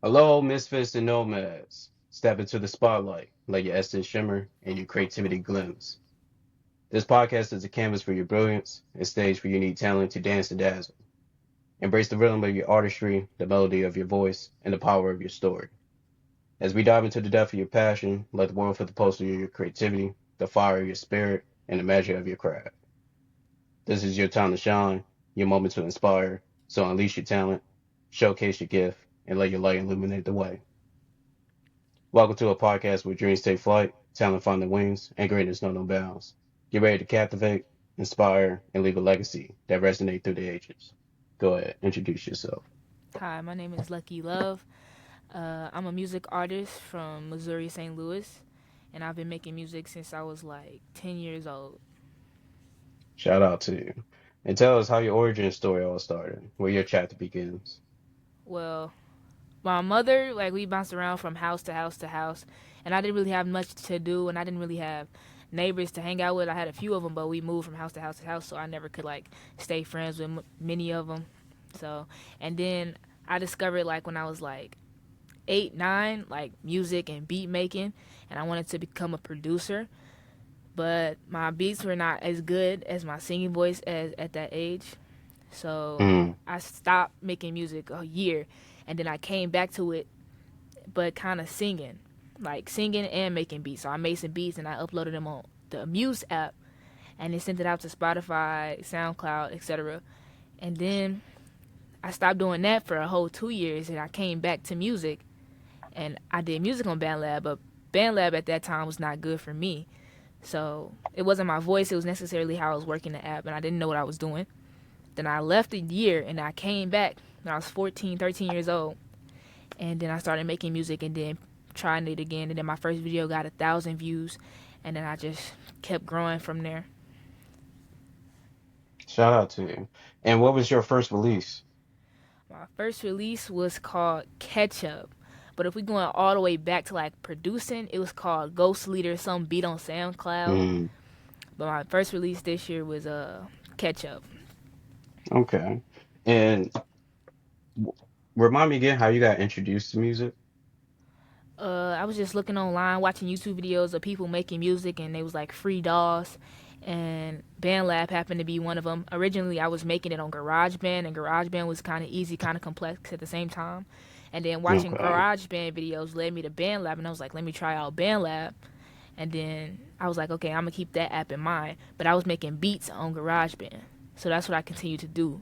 Hello, misfits and nomads. Step into the spotlight, let your essence shimmer and your creativity glimpse. This podcast is a canvas for your brilliance, a stage for your unique talent to dance and dazzle. Embrace the rhythm of your artistry, the melody of your voice, and the power of your story. As we dive into the depth of your passion, let the world feel the pulse of your creativity, the fire of your spirit, and the magic of your craft. This is your time to shine, your moment to inspire. So unleash your talent, showcase your gift, and let your light illuminate the way. Welcome to a podcast where dreams take flight, talent find the wings, and greatness know no bounds. Get ready to captivate, inspire, and leave a legacy that resonates through the ages. Go ahead, introduce yourself. Hi, my name is Lucky Love. I'm a music artist from Missouri, St. Louis, and I've been making music since I was like 10 years old. Shout out to you. And tell us how your origin story all started, where your chapter begins. Well, my mother, like, we bounced around from house to house to house, and I didn't really have much to do, and I didn't really have neighbors to hang out with. I had a few of them, but we moved from house to house to house, so I never could, like, stay friends with many of them. So, and then I discovered, like, when I was like 8, 9, like music and beat making, and I wanted to become a producer. But my beats were not as good as my singing voice as at that age. So Mm, I stopped making music a year, and then I came back to it, but kind of singing, like singing and making beats. So I made some beats and I uploaded them on the Muse app, and then sent it out to Spotify, SoundCloud, etc. And then I stopped doing that for a whole 2 years, and I came back to music, and I did music on BandLab, but BandLab at that time was not good for me. So it wasn't my voice, it was necessarily how I was working the app, and I didn't know what I was doing. Then I left a year and I came back when I was 14, 13 years old. And then I started making music and then trying it again. And then my first video got 1,000 views. And then I just kept growing from there. shout out to you. And what was your first release? My first release was called Ketchup. But if we going all the way back to like producing, it was called Ghost Leader, some beat on SoundCloud. Mm, But my first release this year was Ketchup. okay. And w- remind me again how you got introduced to music. I was just looking online, watching YouTube videos of people making music, and they was like free DAWs, and BandLab happened to be one of them. Originally, I was making it on GarageBand, and GarageBand was kind of easy, kind of complex at the same time. And then watching Okay. GarageBand videos led me to BandLab, and I was like, let me try out BandLab. And then I was like, okay, I'm gonna keep that app in mind. But I was making beats on GarageBand, so that's what I continued to do,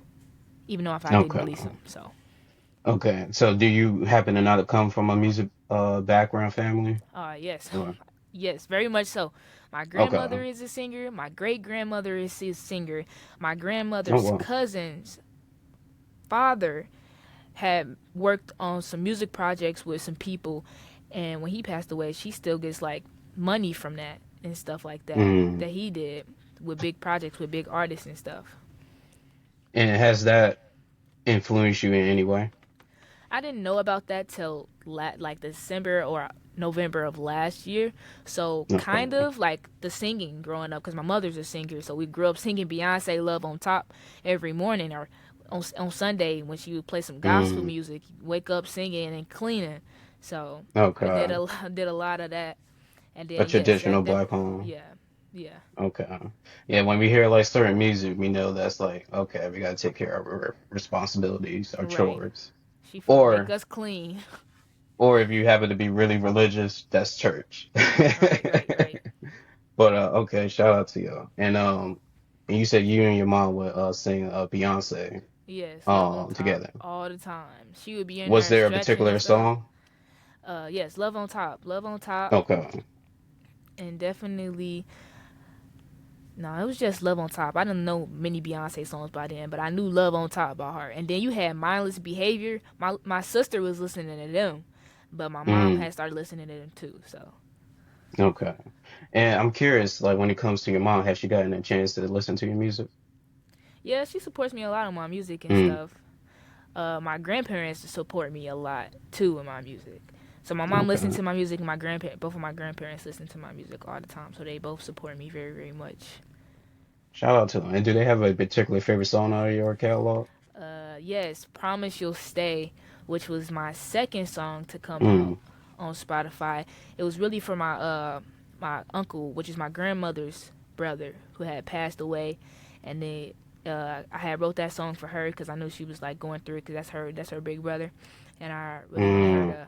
even though if I didn't Okay. release them. So, Okay. So do you happen to not come from a music background family? yes, Or yes, very much so. My okay. grandmother is a singer. My great grandmother is a singer. My Oh grandmother's well. cousin's father had worked on some music projects with some people, and when he passed away, she still gets like money from that and stuff like that Mm. that he did with big projects with big artists and stuff. And has that influenced you in any way? I didn't know about that till like December or November of last year. So kind Okay. of like the singing growing up, because my mother's a singer, so we grew up singing Beyonce "Love on Top" every morning, or on Sunday when she would play some gospel Mm. music. Wake up singing and cleaning. So we did Okay. a did a lot of that, and A then yes, traditional that black home. yeah, yeah, Okay. Yeah, when we hear like certain music, we know that's like, okay, we gotta take care of our responsibilities, our right. chores. She finna make Or us clean. or if you happen to be really religious, that's church. Right, right, right. But okay, shout out to you. And you said you and your mom would sing Beyonce Yes, "Love on Top" together. all the time. She would be in Was there there a stretching and particular stuff. song? Yes, "Love on Top," "Love on Top," Okay. and definitely no, it was just "Love on Top." I didn't know many Beyonce songs by then, but I knew "Love on Top" by heart. And then you had "Mindless Behavior." My sister was listening to them, but my mom Mm, had started listening to them too. So okay. And I'm curious, like when it comes to your mom, has she gotten a chance to listen to your music? yeah, she supports me a lot on my music and Mm, stuff. My grandparents support me a lot too in my music. So my mom listens okay. to my music, and my grandparents, both of my grandparents listen to my music all the time. So they both support me very, very much. Shout out to them. And do they have a particular favorite song out of your catalog? Yes, "Promise You'll Stay" which was my second song to come out Mm. on Spotify. It was really for my uncle, which is my grandmother's brother, who had passed away, and then I had wrote that song for her because I knew she was like going through it because that's her big brother, and I really wanted her Mm. to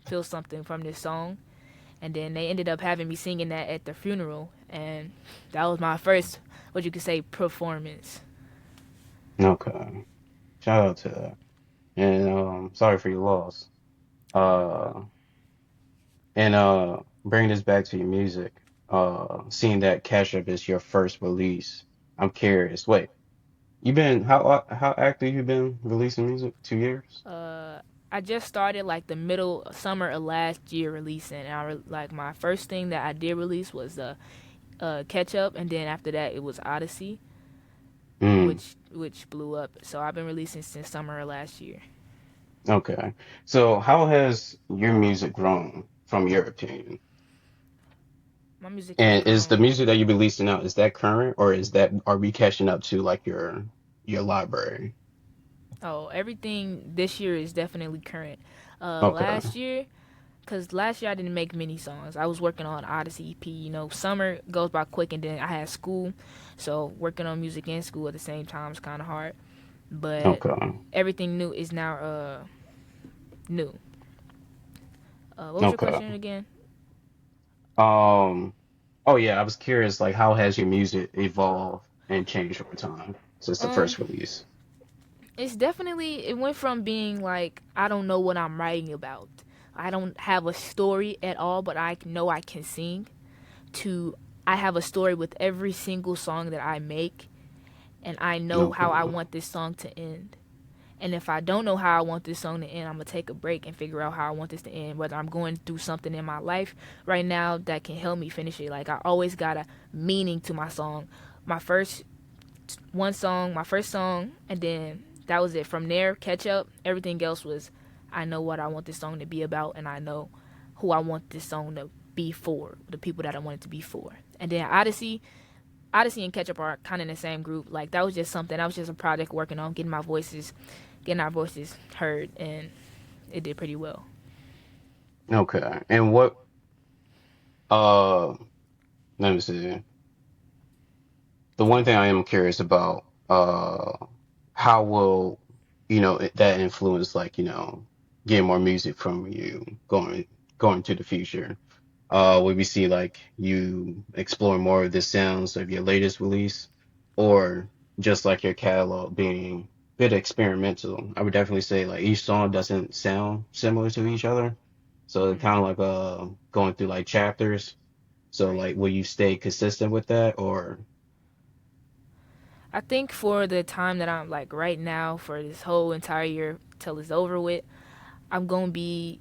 feel something from this song. And then they ended up having me singing that at the funeral, and that was my first, what you could say, performance. Okay. Shout out to that. And sorry for your loss. Oh, no problem. Uh and bring this back to your music. Seeing that Cash Up is your first release. I'm curious. Wait, you been how active you been releasing music? 2 years? Uh, I just started like the middle summer of last year releasing. And like my first thing that I did release was the Catch Up, and then after that it was Odyssey, Mm. which blew up. So I've been releasing since summer of last year. Okay. So how has your music grown from your opinion? My music has And is the grown. music that you're releasing out, is that current or is that are we catching up to like your library? Oh, everything this year is definitely current. Okay. Last year, because last year I didn't make many songs. I was working on Odyssey EP. Summer goes by quick, and then I had school, so working on music and school at the same time is kind of hard. But Okay. everything new is now new. What was your question Okay. again? Um, oh yeah, I was curious, like how has your music evolved and changed over time since the Um, first release? it's definitely it went from being like I don't know what I'm writing about. I don't have a story at all, but I know I can sing. To I have a story with every single song that I make, and I know how I Okay. want this song to end. And if I don't know how I want this song to end, I'm gonna take a break and figure out how I want this to end. Whether I'm going through something in my life right now that can help me finish it. Like I always got a meaning to my song. My first my first song, and then that was it. From there, catch up. Everything else was, I know what I want this song to be about, and I know who I want this song to be for, the people that I want it to be for. And then Odyssey and Ketchup are kind of in the same group. Like that was just something. That was just a project working on getting our voices heard, and it did pretty well. Okay. And what uh let me see. The one thing I am curious about, how will, that influence like, get more music from you going to the future? Will we see like you explore more of the sounds of your latest release, or just like your catalog being a bit experimental? I would definitely say like each song doesn't sound similar to each other, so Hmm. kind of like going through like chapters. So Right. like, will you stay consistent with that, or I think for the time that I'm like right now, for this whole entire year till it's over with, I'm gonna be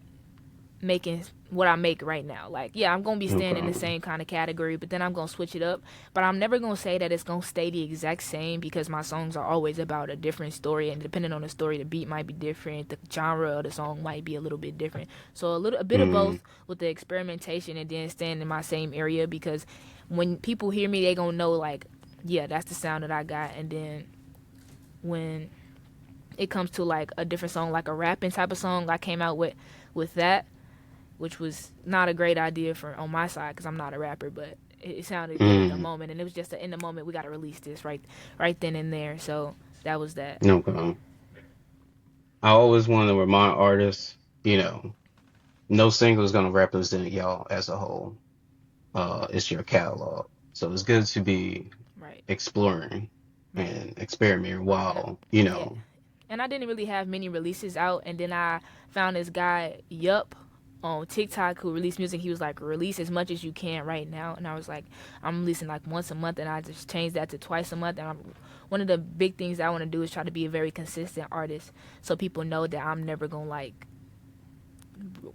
making what I make right now. Like, yeah, I'm gonna be staying in the okay? same kind of category, but then I'm gonna switch it up. But I'm never gonna say that it's gonna stay the exact same because my songs are always about a different story, and depending on the story, the beat might be different, the genre of the song might be a little bit different. So a bit of Mm, both with the experimentation and then staying in my same area because when people hear me, they gonna know like, yeah, that's the sound that I got, and then when it comes to like a different song, like a rapping type of song, I came out with that, which was not a great idea for on my side because I'm not a rapper, but it sounded good at the mm, moment, and it was just in the moment we got to release this right then and there. So that was that. okay. I always want to remind artists, no single is gonna represent y'all as a whole. It's your catalog, so it's good to be Right, exploring right, and experimenting and while, yeah, and I didn't really have many releases out, and then I found this guy Yup on TikTok who released music. He was like, release as much as you can right now, and I was like, I'm releasing like once a month, and I just changed that to twice a month. And one of the big things I want to do is try to be a very consistent artist, so people know that I'm never gonna like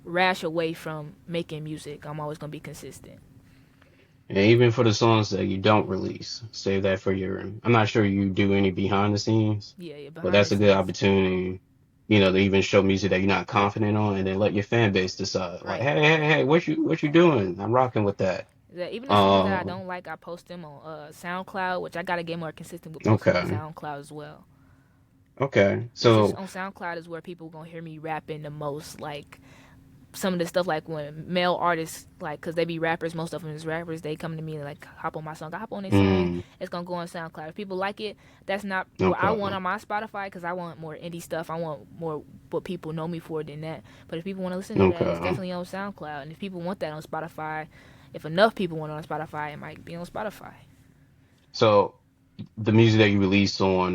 rash away from making music. I'm always gonna be consistent. and even for the songs that you don't release, save that for your. I'm not sure you do any behind the scenes, Yeah, yeah, but behind the that's a good scenes. opportunity, to even show music that you're not confident on, and then let your fan base decide. Like, Right. hey, hey, hey, what you doing? I'm rocking with that. That even the songs that I Um, don't like, I post them on SoundCloud, which I gotta get more consistent with posting on okay. SoundCloud as well. Okay. It's just So, on SoundCloud is where people gonna hear me rapping the most. Like some of the stuff, like when male artists, like, cause they be rappers, most of them is rappers. They come to me and like hop on my song. I hop on their song. mm, It's gonna go on SoundCloud. If people like it, that's not what I want okay, on my Spotify. Cause I want more indie stuff. I want more what people know me for than that. But if people want to listen to that, it's okay. definitely on SoundCloud. And if people want that on Spotify, if enough people want it on Spotify, it might be on Spotify. So the music that you release on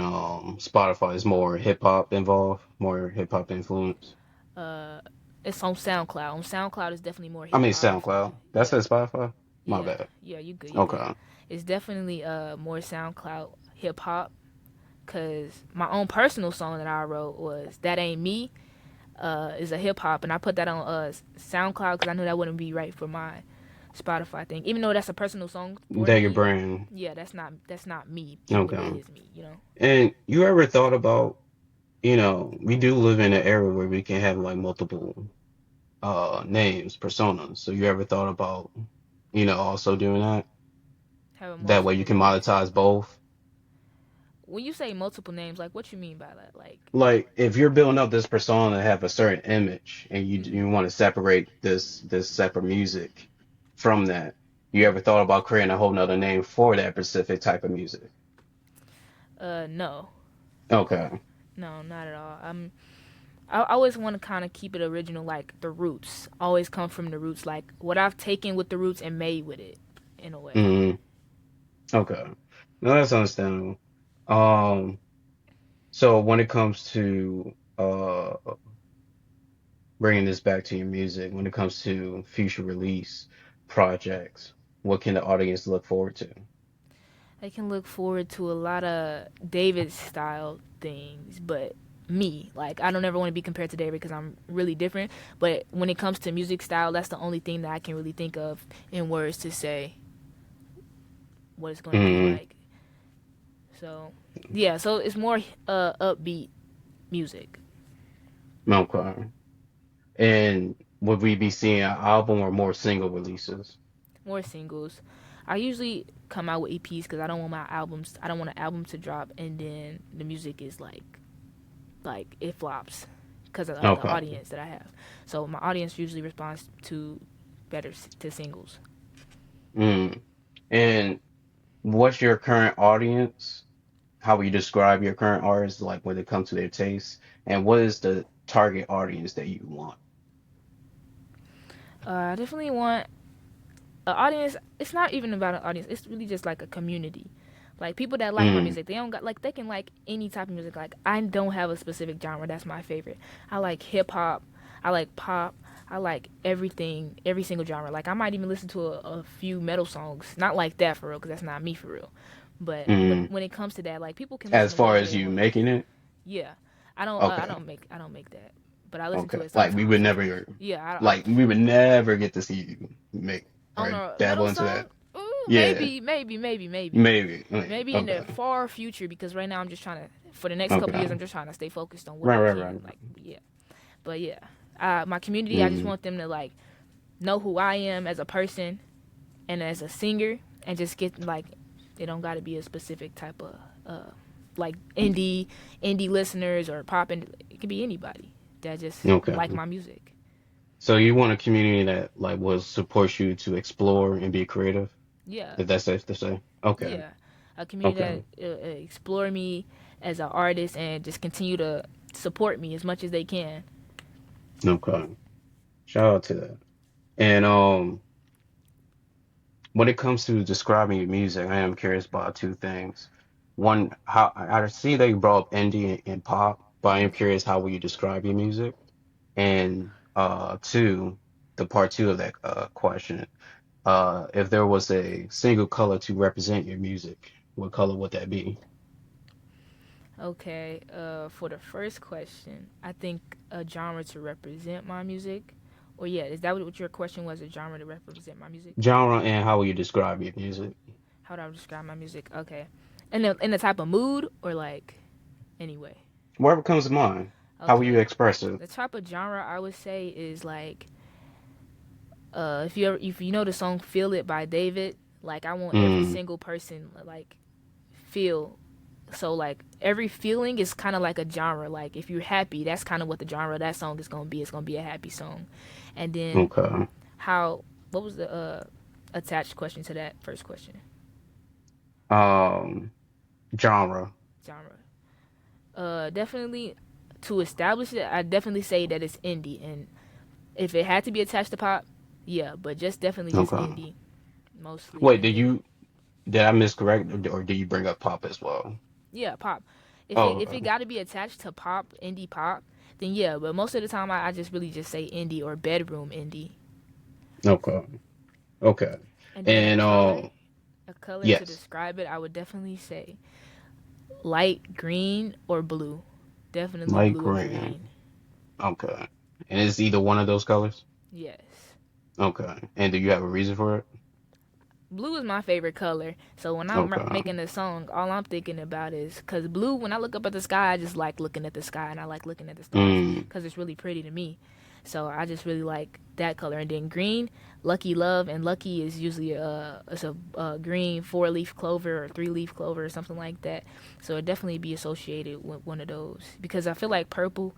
Spotify is more hip hop involved, more hip hop influence. Uh, it's on SoundCloud. On SoundCloud, it's definitely more I hip mean hop. SoundCloud. That's Yeah, it, Spotify. My yeah, bad. yeah. You good? You good? Okay. It's definitely more SoundCloud hip hop. Cause my own personal song that I wrote was "That Ain't Me," is a hip hop, and I put that on SoundCloud because I knew that wouldn't be right for my Spotify thing. Even though that's a personal song for That your me, brand. yeah, that's not me giving it Okay. as me. You know. And you ever thought about, we do live in an era where we can have like multiple names, personas. So you ever thought about, also doing that? Having That way you multiple can names. monetize both. When you say multiple names, like what you mean by that? Like, Like if you're building up this persona to have a certain image and you mm-hmm, want to separate this separate music from that, you mm-hmm. ever thought about creating a whole nother name for that specific type of music? No, Okay. no, not at all. I always want to kind of keep it original, like the roots. Always come from the roots, like what I've taken with the roots and made with it, in a way. Mm, okay. No, that's understandable. Um, so when it comes to bringing this back to your music, when it comes to future release projects, what can the audience look forward to? I can look forward to a lot of David style things, but me, like I don't ever want to be compared to David because I'm really different. But when it comes to music style, that's the only thing that I can really think of in words to say what it's going to be Mm, like. So, yeah, so it's more upbeat music, okay. And would we be seeing an album or more single releases? more singles. I usually come out with EPs because I don't want my albums. I don't want an album to drop and then the music is like it flops because of the Okay. audience that I have. So my audience usually responds to better to singles. Mm. And what's your current audience? How would you describe your current artists, like when it comes to their tastes? And what is the target audience that you want? I definitely want an audience. It's not even about an audience. It's really just like a community. Like people that like my Mm, music, they don't got like they can like any type of music. Like I don't have a specific genre that's my favorite. I like hip hop. I like pop. I like everything, every single genre. Like I might even listen to a few metal songs. Not like that for real, because that's not me for real. But mm. when it comes to that, like people can listen As to far whatever as they you want. making it? Yeah, Okay. I don't make that, but I listen to Okay. it Like we sometimes would for sure. never, Yeah, like we would never get to see you make on or a dabble metal into song, that. Yeah, maybe maybe. Like, in the okay. far future. Because right now I'm just trying to, for the next couple years, I'm Okay. just trying to stay focused on what Right, I right, can. right. Like, yeah, but yeah, my community, I just Mm, want them to like know who I am as a person and as a singer, and just get like, it don't got to be a specific type of like indie listeners or pop, and it could be anybody that just like okay. my music. So you want a community that like will support you to explore and be creative, Yeah, if that's safe to say. Okay. yeah, a community Okay. that explore me as an artist and just continue to support me as much as they can. Okay. Shout out to that. And when it comes to describing your music, I am curious about two things. One, how I see that you brought up indie and pop, but I am Hmm. curious how will you describe your music? And two, the part two of that question, if there was a single color to represent your music, what color would that be? Okay, for the first question, I think a genre to represent my music. Or yeah, is that what your question was? A genre to represent my music? Genre and how will you describe your music? How do I describe my music? Okay, in the type of mood or like anyway. Whatever comes to mind. How will you Okay, express it? the type of genre I would say is like if you know the song "Feel It" by David, like I want every Mm, single person like feel So like every feeling is kind of like a genre. Like if you're happy, that's kind of what the genre of that song is gonna be. It's gonna be a happy song. And then Okay. how? What was the attached question to that first question? Um, genre. Genre. Definitely to establish it, I definitely say that it's indie. And if it had to be attached to pop, yeah, but just definitely just Okay. indie mostly. Wait, And then did I miscorrect or did you bring up pop as well? yeah, pop. If it Oh, got to be attached to pop, indie pop, then yeah. But most of the time, I just really just say indie or bedroom indie. okay. Okay. And then And a color to yes, describe it, I would definitely say light green or blue. Definitely light blue or green. green. Okay. And it's either one of those colors? Yes. Okay. And do you have a reason for it? Blue is my favorite color. So when I'm Okay. making a song, all I'm thinking about is because blue, when I look up at the sky, I just like looking at the sky and I like looking at the stars Mm. because it's really pretty to me. So I just really like that color. And then green, lucky love, and lucky is usually a green 4 leaf clover or 3 leaf clover or something like that. So it definitely be associated with one of those because I feel like purple,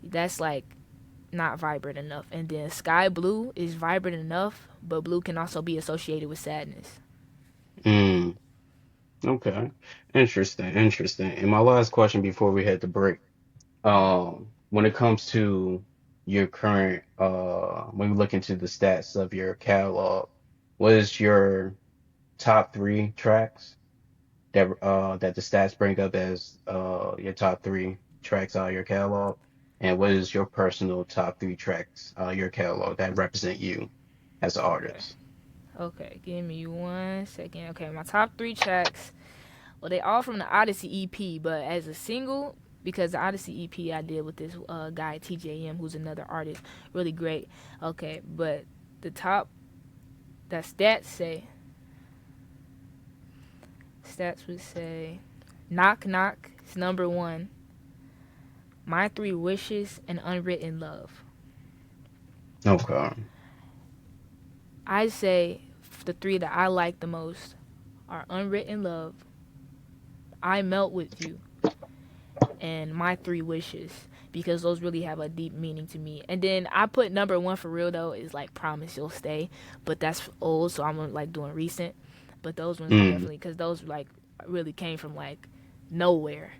that's like not vibrant enough. And then sky blue is vibrant enough, but blue can also be associated with sadness. Mm. Okay. Interesting. Interesting. And my last question before we head to break. When it comes to your current, when you look into the stats of your catalog, what is your top three tracks that the stats bring up as your top three tracks out of your catalog? And what is your personal top three tracks out of your catalog that represent you as an Okay. artist? Okay, give me 1 second. Okay, my top 3 tracks. Well, they all from the Odyssey EP, but as a single, because the Odyssey EP I did with this guy TJM, who's another artist, really great. Okay, but the top that stats would say, Knock Knock is number one. My Three Wishes and Unwritten Love. Okay. I say the three that I like the most are Unwritten Love, I Melt with You, and My Three Wishes because those really have a deep meaning to me. And then I put number one for real though is like Promise You'll Stay, but that's old, so I'm like doing recent. But those ones are Mm. definitely because those like really came from nowhere,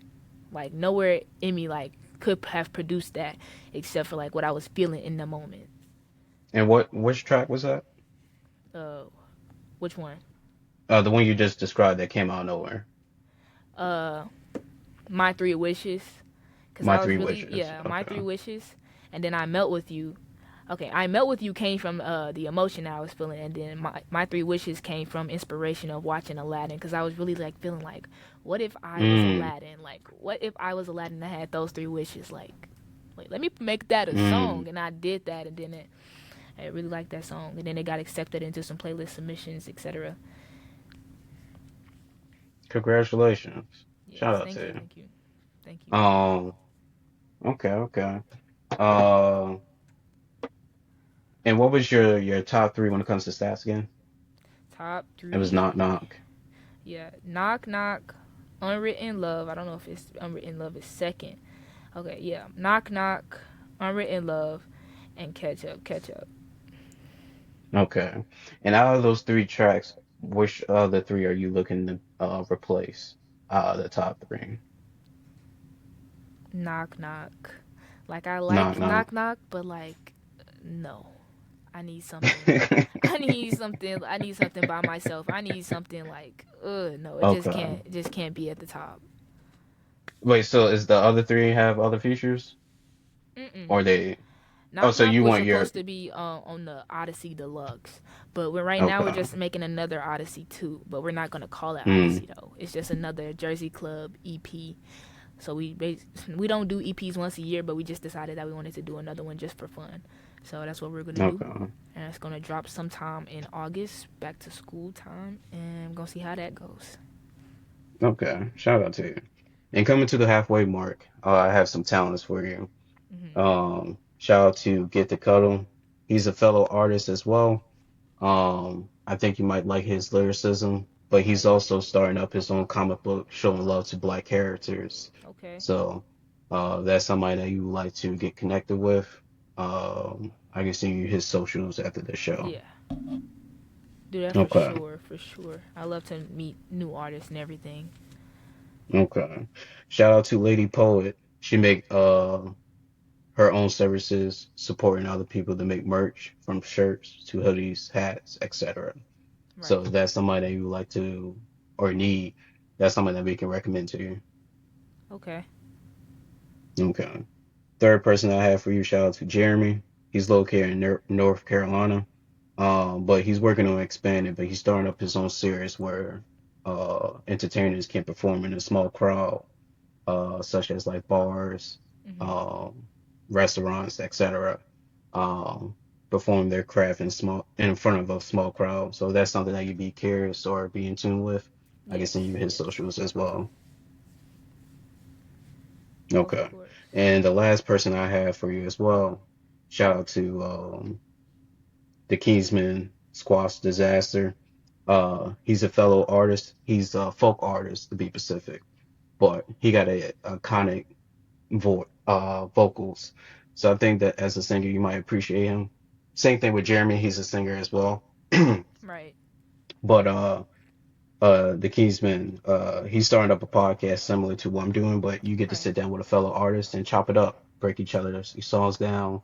like nowhere in me like could have produced that except for like what I was feeling in the moment. And which track was that? Uh, which one? The one you just described that came out of nowhere. Uh, My Three Wishes, because My I was Three really Wishes. yeah, My Three Okay. Wishes, and then I Melt with You. Okay, I Melt with You came from the emotion I was feeling, and then my Three Wishes came from inspiration of watching Aladdin, because I was really like feeling like, what if I was Mm. Aladdin? Like, what if I was Aladdin and I had those three wishes? Like, wait, let me make that a Mm. song, and I did that, and then I really liked that song, and then it got accepted into some playlist submissions, etc. Congratulations. Shout Yes, out thank to you, you. thank you, thank you. Um, okay, okay. Uh, and what was your top three when it comes to stats again? Top It was Knock three. Knock. Yeah, Knock Knock, Unwritten Love. I don't know if it's Unwritten Love is second. Okay, yeah, Knock Knock, Unwritten Love, and Catch Up, Catch Up. Okay. And out of those three tracks, which other three are you looking to replace out of the top three? Knock Knock. Like I Knock like Knock. Knock Knock, but like no, I need something. I need something. I need something by myself. I need something like no, it just Okay. can't. It just can't be at the top. Wait, so is the other three have other features? Mm-mm. Or they? Oh, Knock so Knock you was want your? supposed to be on the Odyssey Deluxe, but right now we're Okay. just making another Odyssey 2. But we're not gonna call it Mm. Odyssey though. It's just another Jersey Club EP. So we don't do EPs once a year, but we just decided that we wanted to do another one just for fun. So that's what we're gonna do, Okay. and it's gonna drop sometime in August, back to school time, and I'm gonna see how that goes. Okay. Shout out to you. And coming to the halfway mark, I have some talents for you. Shout out to Get the Cuddle. He's a fellow artist as well. I think you might like his lyricism. but he's Right. also starting up his own comic book showing love to black characters. Okay. So that's somebody that you would like to get connected with. I can see his socials after the show. Yeah. Do that for Okay, sure. For sure. I love to meet new artists and everything. okay. Shout out to Lady Poet. She make her own services supporting other people to make merch from shirts to hoodies, hats, etc. So Right. if that's somebody that you would like to or need, that's somebody that we can recommend to you. Okay. Okay. Third person I have for you, shout out to Jeremy. He's located in North Carolina, but he's working on expanding. But he's starting up his own series where entertainers can perform in a small crowd, such as like bars, Mhm. um, restaurants, etc. Um, perform their craft in front of a small crowd. So if that's something that you'd be curious or be in tune with, I can Yes. send you his Yes. socials as well. Of Okay. course. And the last person I have for you as well, shout out to the Kingsman Squash Disaster. He's a fellow artist. He's a folk artist to be specific, but he got a iconic vocals. So I think that as a singer, you might appreciate him. Same thing with Jeremy. He's a singer as well. Right. But the Kingsman, he's starting up a podcast similar to what I'm doing, but you get to Right. sit down with a fellow artist and chop it up, break each other's songs down,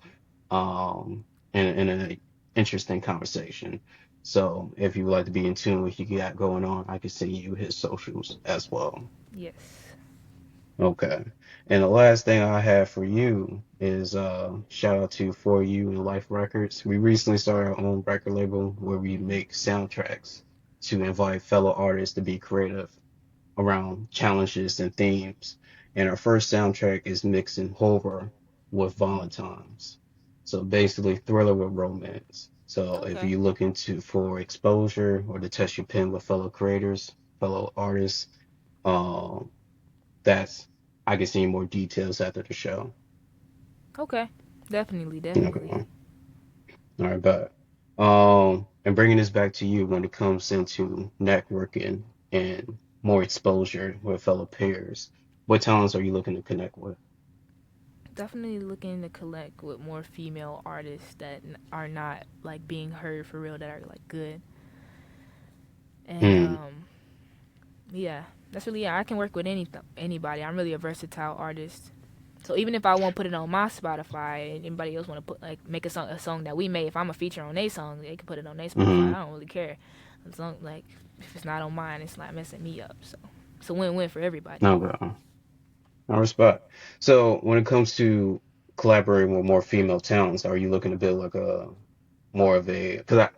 in an interesting conversation. So if you would like to be in tune with what you got going on, I can send you his socials as well. Yes. Okay. And the last thing I have for you is shout out to For You and Life Records. We recently started our own record label where we Mhm. make soundtracks to invite fellow artists to be creative around challenges and themes. And our first soundtrack is mixing horror with Mhm. Valentine's. So basically thriller with romance. So if Okay. you're looking to for exposure or to test your pen with fellow creators, fellow artists, um, that's I can see more details after the show. Okay. Definitely. Definitely. Okay. All right, but and bringing this back to you when it comes into networking and more exposure with fellow peers, what talents are you looking to connect with? Definitely looking to collect with more female artists that are not like being heard for real, that are like good. And Hmm. yeah, that's really, yeah. I can work with anybody. I'm really a versatile artist. So even if I won't put it on my Spotify, and anybody else want to put like make a song that we made, if I'm a feature on their song, they can put it on their Spotify. Hmm. I don't really care. As long like if it's not on mine, it's not messing me up. So it's a win-win for everybody. Okay. I respect. So when it comes to collaborating with more female talents, are you looking to build like a more of a because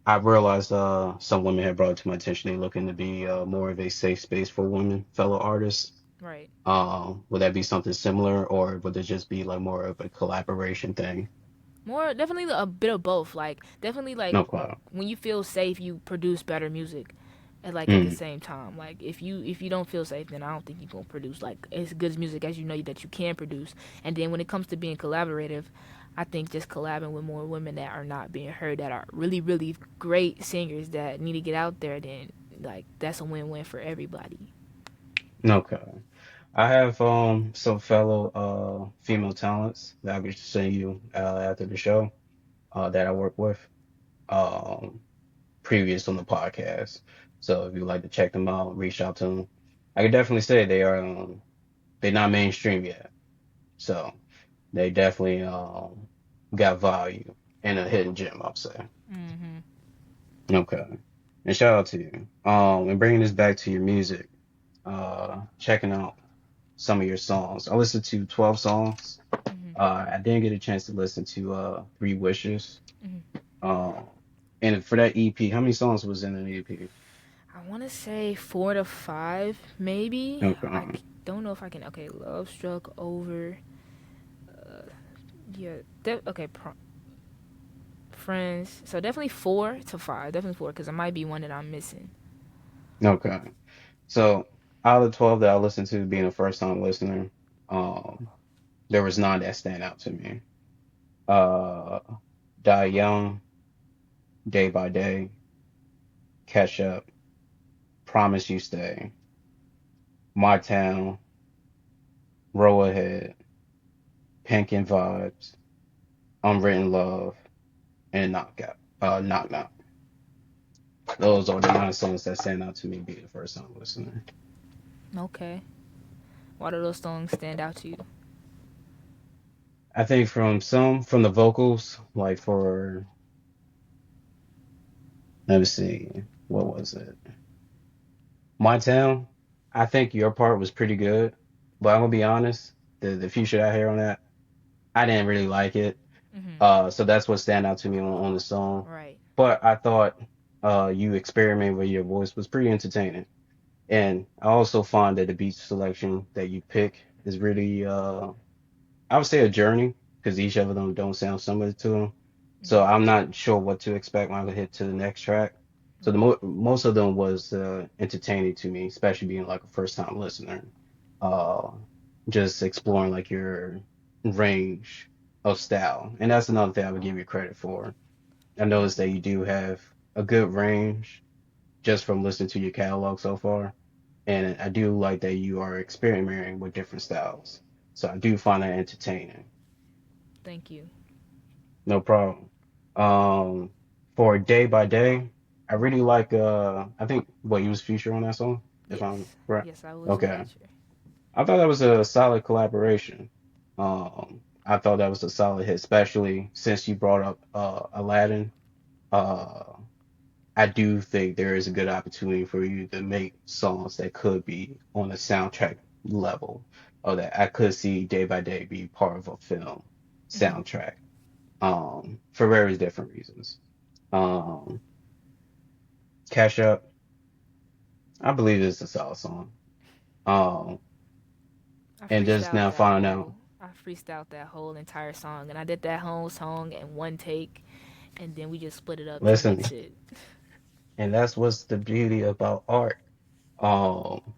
I realized some women have brought it to my attention they're looking to be more of a safe space for women, fellow artists. Right. Would that be something similar, or would it just be like more of a collaboration thing? More definitely a bit of both. Like definitely like No problem. when you feel safe, you produce better music. At like at the Mm, same time, like if you don't feel safe, then I don't think you gonna produce like as good as music as you know that you can produce. And then when it comes to being collaborative, I think just collabing with more women that are not being heard, that are really really great singers that need to get out there, then like that's a win-win for everybody. okay. I have some fellow female talents that I could send you after the show that I work with um previous on the podcast. So if you'd like to check them out, reach out to them. I could definitely say they're not mainstream yet. So they definitely got value and a hidden gem, I'll say. Hmm. Okay. And shout out to you. And bringing this back to your music, checking out some of your songs. I listened to 12 songs. Hmm. I didn't get a chance to listen to Three Wishes. Hmm. Um, and for that EP, how many songs was in an EP? I want to say 4 to 5, maybe. I Okay. don't know if I can. Okay, Love Struck Over. Yeah. Okay. Friends. So definitely 4 to 5. Definitely four, because it might be one that I'm missing. Okay. So out of the 12 that I listened to, being a first time listener, um, there was none that stand out to me. Uh, Die Young, Day by Day, Catch Up, Promise You Stay, My Town, Roll Ahead, Pink and Vibes, Unwritten Love, and Knock Knock. Those are the 9 songs that stand out to me being the first time listener. Okay. Why do those songs stand out to you? I think from the vocals, like for let me see, what was it? My Town. I think your part was pretty good, but I'm gonna be honest, the few shit I hear on that, I didn't really like it. Mm-hmm. So that's what stand out to me on the song. Right. But I thought you experimenting with your voice was pretty entertaining. And I also find that the beat selection that you pick is really I would say a journey because each of them don't sound similar to them. So Mm-hmm. I'm not sure what to expect when I hit to the next track. So Right. most of them was entertaining to me, especially being like a first time listener. Uh, just exploring like your range of style, and that's another thing I would give you credit for. I Thank noticed you. that you do have a good range just from listening to your catalog so far, and I do like that you are experimenting with different styles. So I do find that entertaining. Thank you. No problem. Um, for Day by Day, I really like I think what you was featured on that song, if I'm Yes. correct. Yes, I was a Okay. feature. I thought that was a solid collaboration. I thought that was a solid hit, especially since you brought up Aladdin. Uh I do think there is a good opportunity for you to make songs that could be on a soundtrack level, or that I could see Day by Day be part of a film Mm-hmm. soundtrack, for various different reasons. Um, Cash Up, I believe it's a solid song. Um, I and just freestyled now that finding whole. out, I freestyled that whole entire song, and I did that whole song in one take, and then we just split it up to listen, mix it. and that's what's the beauty about art. Um,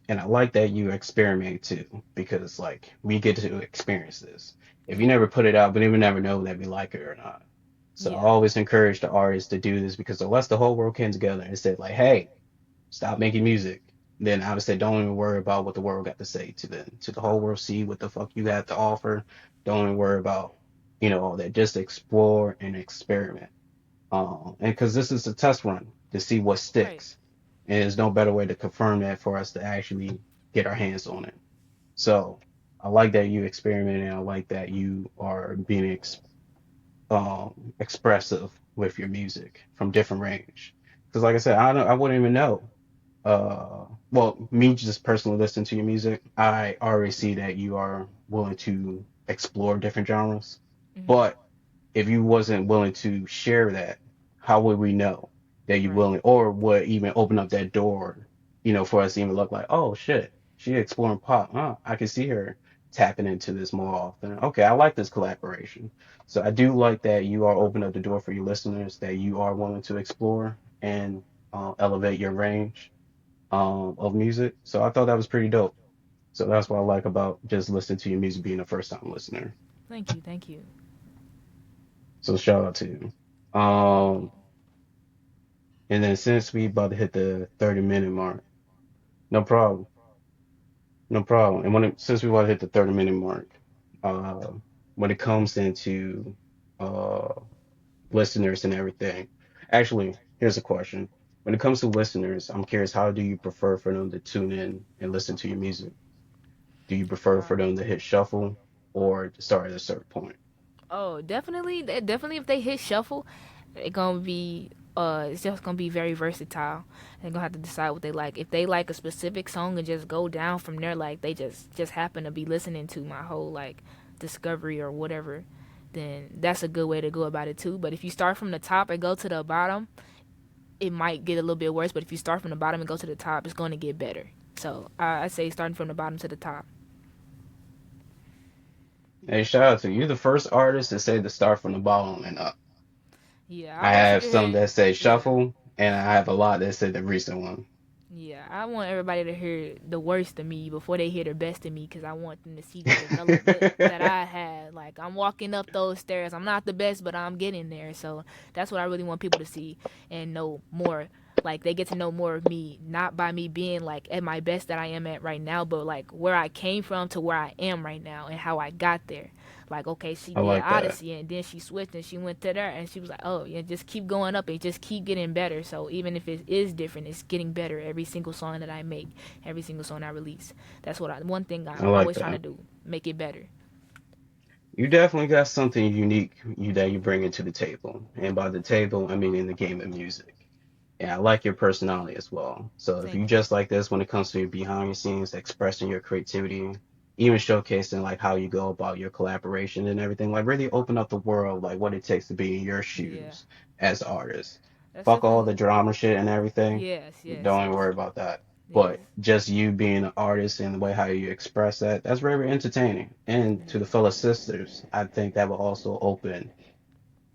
And I like that you experiment too, because like we get to experience this. If you Yeah. never put it out, but we never know that we like it or not. So I Yeah. always encourage the artists to do this because unless the whole world came together and said like, hey, stop making music, then I would say don't even worry about what the world got to say to the whole world see what the fuck you got to offer. Don't even worry about, all that. Just explore and experiment. And because this is a test run to see what Right. sticks. And there's no better way to confirm that for us to actually get our hands on it. So I like that you experimenting. I like that you are being expressive with your music from different range. Because like I said, I wouldn't even know. Well, me just personally listening to your music, I already see that you are willing to explore different genres. Mm-hmm. But if you wasn't willing to share that, how would we know that you're Right. willing, or would even open up that door, for us to even look like, oh shit, she exploring pop. Huh, I can see her tapping into this more often. Okay, I like this collaboration. So I do like that you are opening up the door for your listeners, that you are willing to explore and elevate your range of music. So I thought that was pretty dope. So that's what I like about just listening to your music being a first time listener. Thank you. Thank you. So shout out to you. Thank you. And then since we about to hit the 30-minute mark, no problem, no problem. And since we about to hit the 30-minute mark, uh, when it comes into uh listeners and everything, actually, here's a question. When it comes to listeners, I'm curious, how do you prefer for them to tune in and listen to your music? Do you prefer for Uh, them to hit shuffle or to start at a certain point? oh, definitely. Definitely, if they hit shuffle, it gonna be. It's just gonna be very versatile. They're gonna have to decide what they like. If they like a specific song and just go down from there, like they just happen to be listening to my whole like discovery or whatever, then that's a good way to go about it too. But if you start from the top and go to the bottom, it might get a little bit worse. But if you start from the bottom and go to the top, it's gonna get better. So I say starting from the bottom to the top. Hey, shout out to you. You're the first artist to say to start from the bottom and up. Yeah, I I want you have to some hear. that say Yeah. shuffle, and I have a lot that say the recent one. Yeah, I want everybody to hear the worst of me before they hear the best of me because I want them to see the development that I had. Like, I'm walking up those stairs. I'm not the best, but I'm getting there. So that's what I really want people to see and know more like they get to know more of me, not by me being like at my best that I am at right now, but like where I came from to where I am right now and how I got there. Like, okay, she I did like that. Odyssey and then she switched and she went to there and she was like, oh yeah, just keep going up and just keep getting better. So even if it is different, it's getting better every single song that I make, every single song I release. That's one thing I I'm like always trying to that. do, make it better. You definitely got something unique that you bring into the table. And by the table, I mean in the game of music. And I like your personality as well. So if you Thank you. just like this when it comes to your behind the scenes, expressing your creativity, even showcasing like how you go about your collaboration and everything, like really open up the world, like what it takes to be in your Yeah, shoes as artists. that's Fuck all definitely. the drama shit and everything. Yes, yes, Don't even yes, worry about that. yes. But just you being an artist and the way how you express that, that's very entertaining. And to the fellow sisters, I think that will also open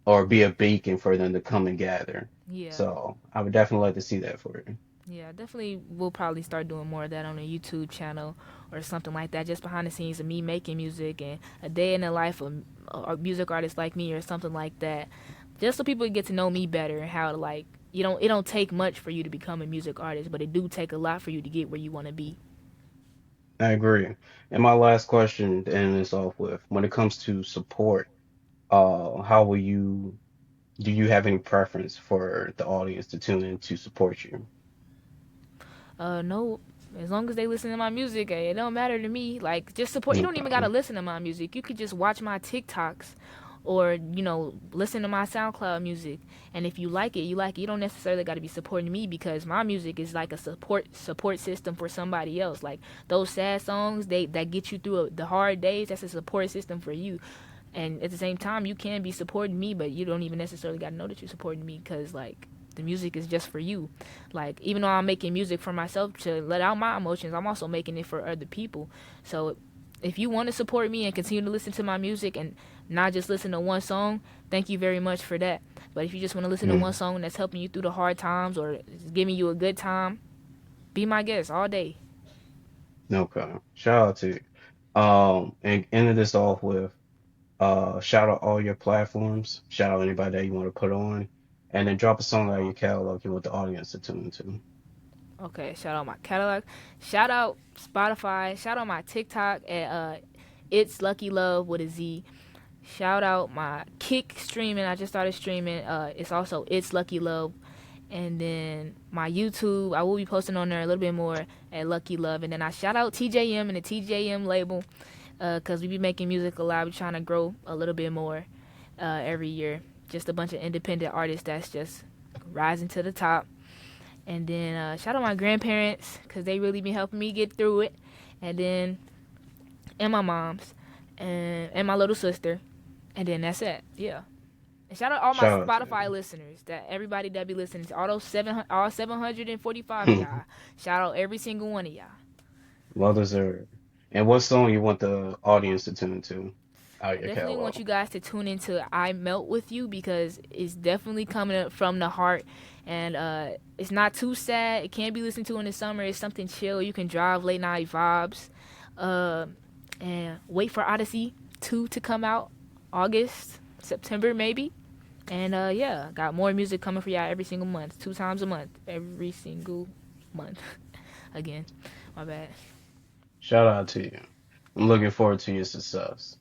or be a beacon for them to come and gather. Yeah, So I would definitely like to see that for you. yeah. Definitely, we'll probably start doing more of that on a YouTube channel or something like that, just behind the scenes of me making music and a day in the life of a music artist like me or something like that, just so people get to know me better and how to like. You don't. It don't take much for you to become a music artist, but it do take a lot for you to get where you want to be. I agree. And my last question to end this off with, when it comes to support, how will you, do you have any preference for the audience to tune in to support you? No, as long as they listen to my music, it don't matter to me. Like, just support. You don't even gotta Okay. listen to my music. You could just watch my TikToks, or listen to my SoundCloud music. And if you like it, you like it. You don't necessarily got to be supporting me because my music is like a support system for somebody else. Like those sad songs, they that get you through the hard days. That's a support system for you. And at the same time, you can be supporting me, but you don't even necessarily got to know that you're supporting me because like the music is just for you. Like even though I'm making music for myself to let out my emotions, I'm also making it for other people. So if you want to support me and continue to listen to my music and not just listen to one song, thank you very much for that. But if you just want to listen to one Mm, song that's helping you through the hard times or is giving you a good time, be my guest all day. okay. Shout out to you. And ended this off with shout out all your platforms, shout out anybody that you want to put on, and then drop a song out of your catalog you want the audience to tune into. Okay, shout out my catalog. Shout out Spotify. Shout out my TikTok at It's Lucky Love with a Z. Shout out my Kick streaming. I just started streaming. It's also It's Lucky Love. And then my YouTube, I will be posting on there a little bit more at Lucky Love. And then I shout out TJM and the TJM label because we be making music a lot. We trying to grow a little bit more every year. Just a bunch of independent artists that's just rising to the top. And then shout out my grandparents because they really been helping me get through it. And then and my mom's and my little sister. And then that's it. Yeah. And shout out all my Shout out Spotify listeners, that everybody that be listening to all 745 of to y'all. Shout out every single one of y'all. well deserved. And what song you want the audience to tune into out of I your definitely want catalog? you guys to tune into I Melt With You because it's definitely coming from the heart and it's not too sad. It can be listened to in the summer. It's something chill. You can drive late night vibes. Uh, and wait for Odyssey 2 to come out August, September maybe. And yeah, got more music coming for y'all every single month, 2 times a month, every single month. Again, my bad. Shout out to you. I'm looking forward to your success.